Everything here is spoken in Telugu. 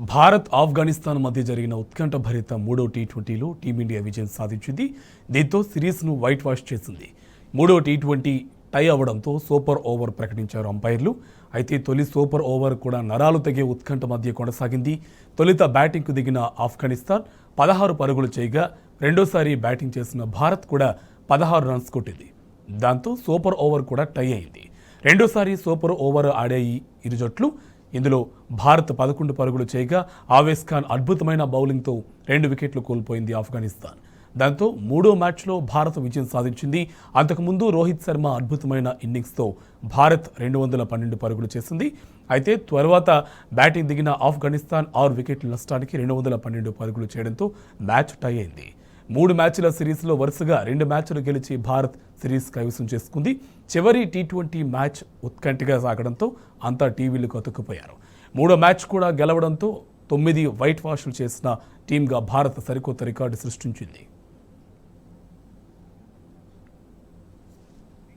భారత్ ఆఫ్ఘనిస్తాన్ మధ్య జరిగిన ఉత్కంఠభరిత మూడో టీ20లో టీమిండియా విజయం సాధించింది. దీంతో సిరీస్ను వైట్ వాష్ చేసింది. మూడో టీ20 టై అవడంతో సూపర్ ఓవర్ ప్రకటించారు అంపైర్లు. అయితే తొలి సూపర్ ఓవర్ కూడా నరాలు తెగే ఉత్కంఠ మధ్య కొనసాగింది. తొలుత బ్యాటింగ్కు దిగిన ఆఫ్ఘనిస్తాన్ 16 పరుగులు చేయగా రెండోసారి బ్యాటింగ్ చేసిన భారత్ కూడా 16 రన్స్ కొట్టింది. దాంతో సూపర్ ఓవర్ కూడా టై అయింది. రెండోసారి సూపర్ ఓవర్ ఆడాయి ఇరు జట్లు. ఇందులో భారత్ 11 పరుగులు చేయగా ఆవేశ్ ఖాన్ అద్భుతమైన బౌలింగ్తో 2 వికెట్లు కోల్పోయింది ఆఫ్ఘనిస్తాన్. దాంతో మూడో మ్యాచ్లో భారత్ విజయం సాధించింది. అంతకుముందు రోహిత్ శర్మ అద్భుతమైన ఇన్నింగ్స్తో భారత్ 212 పరుగులు చేసింది. అయితే తర్వాత బ్యాటింగ్ దిగిన ఆఫ్ఘనిస్తాన్ 6 వికెట్ల నష్టానికి 212 పరుగులు చేయడంతో మ్యాచ్ టై అయింది. 3 మ్యాచ్ల సిరీస్లో వరుసగా 2 మ్యాచ్లు గెలిచి భారత్ సిరీస్ కైవసం చేసుకుంది. చివరి టీ20 మ్యాచ్ ఉత్కంఠగా సాగడంతో అంతా టీవీలకు అతుక్కుపోయారు. మూడో మ్యాచ్ కూడా గెలవడంతో 9 వైట్ వాష్లు చేసిన టీంగా భారత్ సరికొత్త రికార్డు సృష్టించింది.